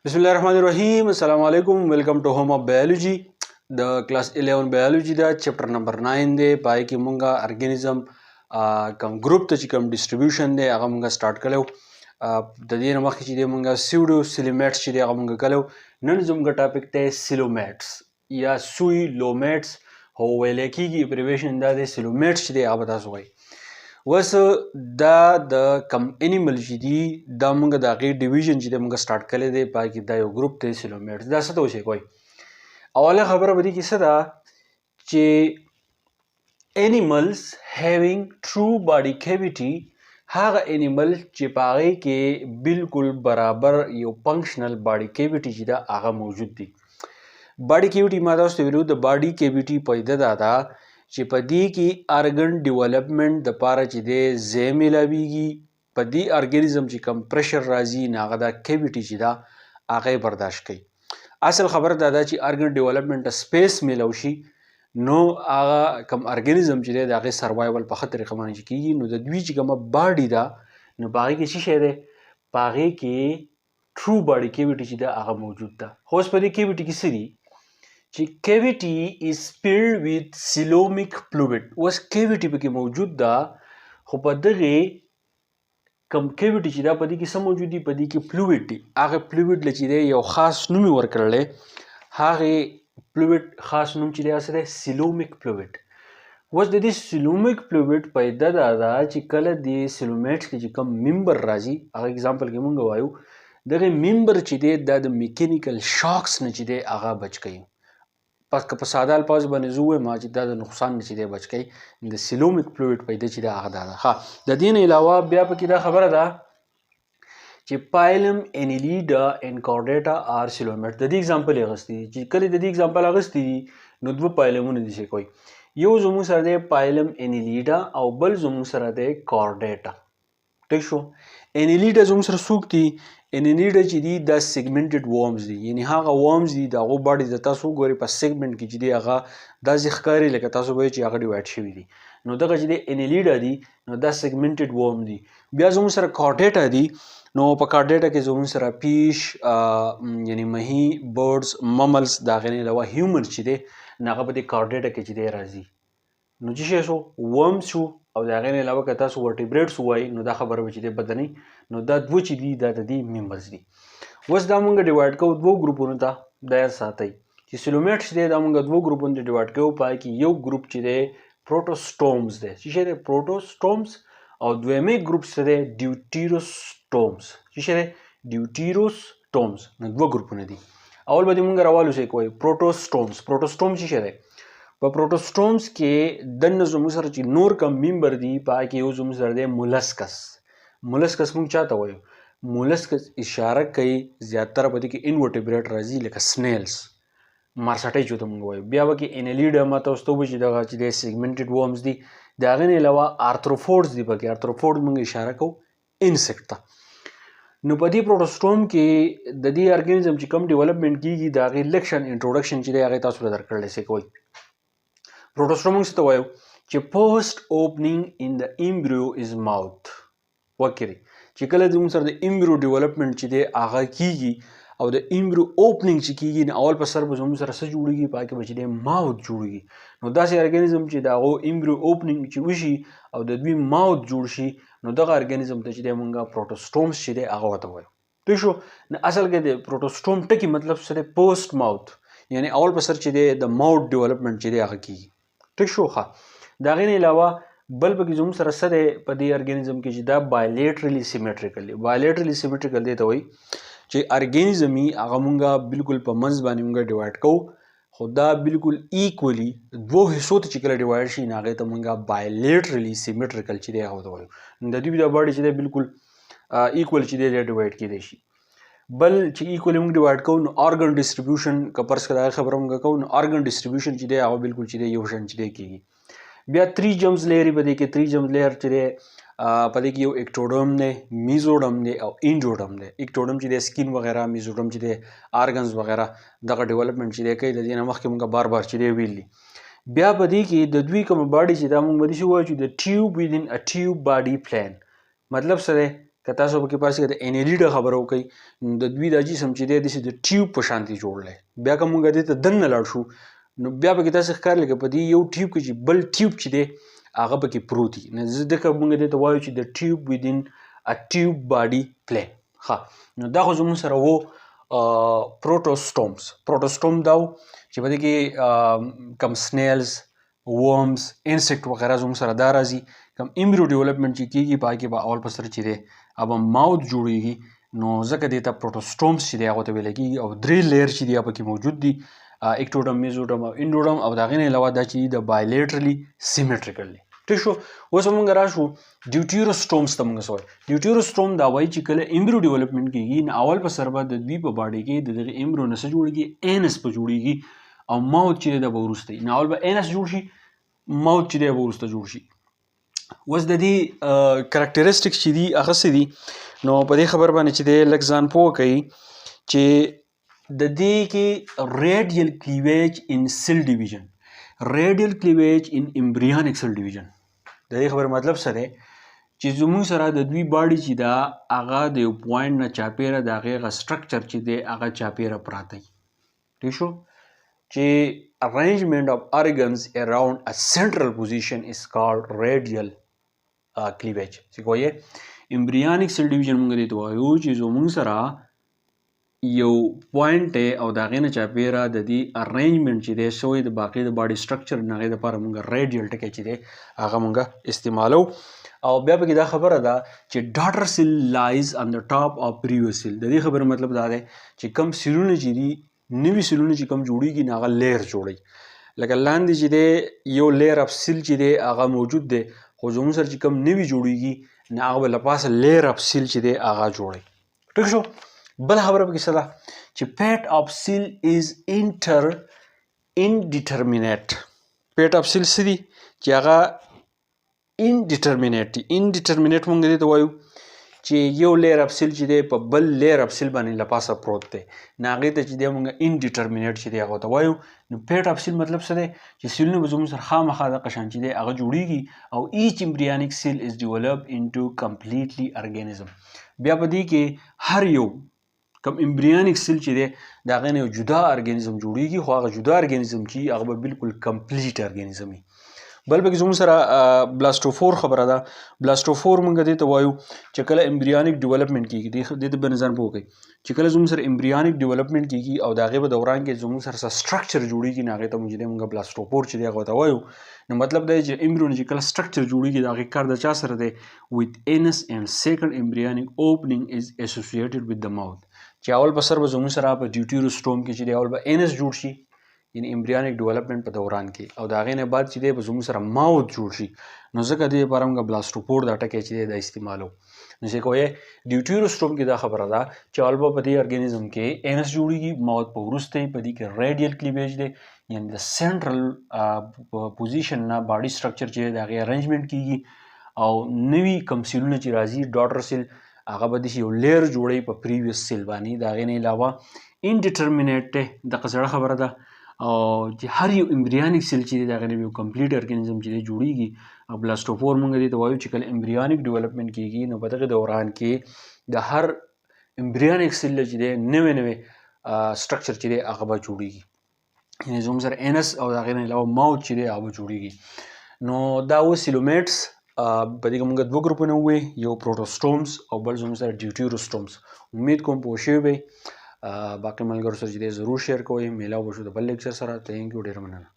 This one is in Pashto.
Bismillahirrahmanirrahim. Assalamu alaikum. Welcome to Home of Biology. The class 11 biology da chapter number 9 de pai ki munga organism kam group te kam distribution de aga munga start kalo. د دې نه مخکې چې د مونږه سیوډو سیلومیټس چې دی هغه مونږ کلو. نن زموږ ټاپک دی سیلومیټس یا سوی لومیټس هو ویل کېږي ایبریویشن دا دی سیلومیټس چې دی هغه به تاسو وایي. وس دا د کم انیمل چې دي دا مونږ د هغې ډیویژن چې دی مونږ سټارټ کړی دی په هغې کې دا یو ګروپ دی سیلومیټس. دا څه ته وشي کوئ اوله خبره به دې کې څه ده چې animals having true body cavity هغه انیمل چې په هغې کې بالکل برابر یو فنکشنل باډي کیویټي چې ده هغه موجود دي. باډي کیویټي ما تاسو ته ویلو د باډي کیویټي پیدا دا ده چې په دې کې ارګن ډیولپمنټ دپاره چې دی ځای میلاویږي. په دې ارګنیزم چې کم پریشر راځي نو هغه دا کیویټي چې ده هغه یې برداشت کوي. اصل خبره دا ده چې ارګن ډیولپمنټ ته سپیس میلاو شي نو هغه کم ارګنیزم چې دی د هغې سروایول په ښه طریقه باندې چې کېږي. نو د دوی چې کومه باډي ده نو په هغې کې څه شی دی په هغې کې ټرو باډي کیویټي چې ده هغه موجود ده. خو اوس په دې کیویټي کې څه دي چې کیویټي از فیلډ ویت سیلومیک فلویډ. اوس کیویټي پکې موجود ده خو په دغې کم کیویټي چې دا په دې کې څه موجود دي په دې کې فلویډ دي. هغه فلویډ له چې دی یو خاص نوم یې ورکړلی هغې فلویډ خاص نوم چې دی هغه څه دی سیلومیک فلویډ. اوس د دې سیلومیک فلویډ پیدا دا ده چې کله د سیلومیټس کې چې کوم ممبر راځي هغه اګزامپل کې مونږ وایو دغې ممبر چې دی دا د میکینیکل شاکس نه چې دی هغه بچ کوي. که په ساده الفاظ باندې زه ووایم چې دا د نقصان نه چې دی بچ کوي. د سیلومیک فلویډ پیدا چې دی هغه دا ده. ښه د دې نه علاوه بیا پکې دا خبره ده چې پایلم انیلیډا اینډ کارډیټا آر سیلومیټ. د دې اګزامپل یې اخیستی دي چې کله د دې اګزامپل اخیستی دي نو دوه پایلمونه دي چې کوي. یو زموږ سره دی پایلم انیلیډا او بل زموږ سره دی کارډیټا. ټیک شو. انیلیډا زموږ سره څوک دي انیلیډا چې دي دا سیګمنټډ وارمز دي یعنی هغه وارمز دي د هغو باډي د تاسو وګورئ په سیګمنټ کې چې دی هغه داسې ښکاري لکه تاسو به چې هغه ډیوایډ شوي دي. نو دغه چې دی انیلیډا دي نو دا سیګمنټډ وارم دي. بیا زموږ سره کارډیټا دي نو په کارډیټا کې زموږ سره پیش یعنی مهي برډز مملز د هغې نه علاوه هیومن چې دی نو هغه په دې کارډیټا کې چې دی راځي. نو چې شی شو ورمز شو او د هغې نه علاوه که تاسو ورټیبریټس ووایي نو دا خبره به چې دی بده نه نو دا دوه چې دي دا د دې ممبرز دي. اوس دا مونږ ډیوایډ کوو دوو ګروپونو ته. دا یاد ساتئ چې سیلومیټس دی دا مونږ دوو ګروپونو ته ډیوایډ کوو. په هغې کې یو ګروپ چې دی پروټوسټومز دی. څه شی دی پروټوسټومز او دویمې ګروپ څه دی ډیوټیروسټومز. څه شی دی ډیوټیروسټومز. نو دوه ګروپونه دي. اول به دې مونږ راوالوسئ کوئ پروټوسټومز. پروټوسټوم څه شی دی په پروټوسټومز کې دننه زموږ سره چې نور کم ممبر دي په هغې کې یو زموږ سره دی مولسکس. مولسکس مونږ چا ته وایو مولسکس اشاره کوي زیاتره په دې کې انورټیبریټ راځي لکه سنیلز مارسټۍ چې ورته مونږ وایو. بیا به کې انیلیډا ما تاسو ته ووایو چې دغه چې دی سیګمنټډ وارمز دي. د هغې نه علاوه آرتروفورډز دي پکې. آرتروفورډ مونږ اشاره کوو انسیکټ ته. نو په دې پروټوسټوم کې د دې ارګنیزم چې کوم ډیولپمنټ کېږي د هغې لکشن انټروډکشن چې دی هغې تاسو ته درکړلی سئ کوئ. پروټوسټوم موږ څه ته وایو چې پوسټ اوپننګ ان د ایمبریو از ماوت. وکړئ چې کله زموږ سره د ایمبریو ډیولپمنټ چې دی هغه کېږي او د ایمبریو اوپننګ چې کېږي نو اول په سر به زموږ سره څه جوړېږي په هغې کې به چې دی ماوت جوړېږي. نو داسې ارګنیزم چې د هغو ایمبریو اوپننګ چې وشي او د دوی ماوت جوړ شي نو دغه ارګنیزم ته چې دی مونږ پروټوسټومز چې دی هغه ورته وایو. پوه شو. نو اصل کې د پروټوسټوم ټکي مطلب څه دی پوسټ ماوت یعنی اول په سر چې دی د ماوت ډیولپمنټ چې دی هغه کېږي. ټیک شو. ښه د هغې نه علاوه بل پکې زموږ سره څه دی په دې ارګنیزم کې چې دا بایلیټرلی سیمیټریکل دی. بایلیټرلی سیمیټریکل دی ته وایي چې ارګنیزم یې هغه مونږ بالکل په منځ باندې مونږ ډیوایډ کوو خو دا بالکل ایکولی دوو حصو ته چې کله ډیوایډ شي نو هغې ته مونږ بایلیټرلی سیمیټریکل چې دی هغه ته وایو. نو د دوی دا باډي چې دی بالکل ایکول چې دی ډیوایډ کېدی شي. بل چې ایکولی مونږ ډیوایډ کوو نو ارګن ډسټریبیوشن که فرض کړه د هغې خبره مونږ کوو نو ارګن ډسټریبیوشن چې دی هغه بالکل چې دی یو شان چې دی کېږي. بیا تھری جمز لیئر په دې کې تھری جمز لیئر چې دی په دې کې یو اکټوډرم دی میزوډم دی او انډوډم دی. اکټوډم چې دی سکین وغیره میزوډم چې دی آرګنز وغیره دغه ډیولپمنټ چې دی کوي. د دې نه مخکې مونږ بار بار چې دی ویلي. بیا په دې کې د دوی کومه باډي چې دا مونږ به داسې ووایو چې د ټیوب ویدن ا ټیوب باډي پلان. مطلب څه دی که تاسو پکې پاسې د انیلیډ خبره وکړئ نو د دوی دا جسم چې دی داسې د ټیوب په شانتي جوړ بیا که موږ دې ته دننه لاړ شو نو بیا پکې تاسې ښکار لکه په دې یو ټیوب کې چې بل ټیوب چې دی هغه پکې پروت وي نو ځکه موږ دې ته وایو چې د ټیوب ویدین ا ټیوب باډي پلین ښه نو دا خو زموږ سره و پروټوسټوم دا و چې په دې کې کم سنیلز ورمز انسیکټ وغیرہ زموږ سره دا راځي کم ایمبریو ډیولپمنټ چې کېږي په هغې کې به اول په سر چې دی اب ماوت جوړیږي نو ځکه دې ته پروټوسټومز چې دی هغه ته ویل کېږي او درې لیر چې دی پکې موجود دي اکټوډم میزوډم او انډوډم او د هغې نه علاوه دا چې د بایلیټرلی سیمیټریکل دی ټیک شو اوس موږ راشو ډیوټیروسټومز ته موږ څه وایو ډیوټیروسټوم دا وایي چې کله ایمبریو ډیولپمنټ کېږي نو اول په سر به د دوی په باډي کې د دغه ایمبریو نه څه جوړېږي اینس به جوړېږي او ماوت چې دی دا به وروسته وي نو اول به اینس جوړ شي ماوت چې دی به وروسته جوړ شي اوس د دې کرکټریسټکس چې دي هغه څه دي نو په دې خبر باندې چې دی لږ ځان پوه کوي چې د دې کې ریډیل کلیویج ان سیل ډیویژن ریډیل کلیویج ان امبریونیک سیل ډیویژن د دې خبر مطلب څه دی چې زموږ سره د دوی باډي چې دا هغه د یو پوینټ نه چاپیره د هغې هغه سټرکچر چې دی هغه چاپیره پراته وي ټیک شو چې arrangement of organs around a central position is called radial cleavage څه کوی امبریونیک سیل ډیویژن موږ دې ته وایو چې زموږ سره یو پوینټ او د هغې نه چاپیره د دې ارینجمنټ چې دی شوی د باقي د باډي سټرکچر د هغې دپاره موږ ریډیل ټکی چې دی هغه موږ استعمالو او بیا پکې دا خبره ده چې ډاټر سیل لایز آن د ټاپ اف پریویس سیل د دې خبرې مطلب دا دی چې کم سیلونه چې دي نوي سیلونه چې کم جوړیږي نو هغه لیر جوړوي لکه لاندې چې دی یو لیر اف سیل چې دی هغه موجود دی خو زموږ سره چې کم نوي جوړیږي نو هغه به له پاسه لیر اف سیل چې دی هغه جوړوي ټیک شو بل خبره پکې څه ده چې پیټ اف سیل از انډیټرمینیټ پیټ اف سیل څه دي چې هغه انډیټرمینیټ موږ دې ته وایو چې یو لیر اف سیل چې دی په بل لیر اف سیل باندې له پاسه پروت دی نو هغې ته چې دی موږ انډیټرمینیټ چې دی هغه ته وایو نو پیټ اف سیل مطلب څه دی چې سیلونه به زموږ سره خامخا دغه شان چې دی هغه جوړیږي او ایچ امبریونیک سیل از ډیولپ انټو کمپلیټلی ارګانیزم بیا په دې کې هر یو کم امبریونیک سیل چې دی د هغې نه یو جدا ارګانیزم جوړیږي خو هغه جدا ارګانیزم چې هغه به بالکل کمپلیټ ارګانیزم وي بل پکې زموږ سره بلاستوفور خبره ده بلاستوفور موږ دې ته وایو چې کله امبریونیک ډیولپمنټ کېږي دې ته به نظر پوه کوئ چې کله زموږ سره امبریونیک ډیولپمنټ کېږي او د هغې په دوران کې زموږ سره څه سټرکچر جوړیږي نو هغې ته موږ بلاستوفور چې دی هغه ته وایو نو مطلب دا دی چې امبریو نه چې کله سټرکچر جوړیږي د هغې کار د چا سره دی ویت اینس اینډ سیکنډ امبریونیک اوپننګ از اسوسییټډ ویت د ماوت چې اول په سر به زموږ سره په ډیوټیروسټوم کې چې دی اول به اینس جوړ شي یعنی امبریونیک ډیولپمنټ په دوران کې او د هغې نه بعد چې دی به زموږ سره ماوت جوړ شي نو ځکه دې لپاره موږ بلاستوپور دا ټکی چې دی دا استعمالو نو چې کوی ډیوټیروسټوم کې دا خبره ده چې اول به په دې ارګانیزم کې اینس جوړیږي ماوت په وروسته په دې کې ریډیل کلیویج دی یعنی د سینټرل پوزیشن نه باډي سټرکچر چې د هغې ارینجمنټ کېږي او نوي کم سیلونه چې راځي ډاټر سیل هغه به داسې یو لیر جوړوي په پریویس سیل باندې د هغې نه علاوه انډیټرمینیټ دی دغه زړه خبره ده او چې هر یو امبریونیک سیل چې دی د هغې نه یو کمپلیټ ارګانیزم چې دی جوړیږي او بلاستوفور موږ دې ته وایو چې کله امبریونیک ډیولپمنټ کېږي نو په دغه دوران کې د هر امبریونیک سیل چې دی نوی سټرکچر چې دی هغه به جوړیږي یعنې زموږ سره اینس او د هغې نه علاوه ماوت چې دی هغه به جوړیږي نو دا و سیلومیټس په دې کې موږ دوه ګروپونه ووایي یو پروټوسټومز او بل زموږ سره ډیوټیروسټومز امید کوم پوه شوي به باقي ملګرو سره چې دی ضرور شیر کوئ میلاو به شو د بل لیکچر سره تھینک یو ډېره مننه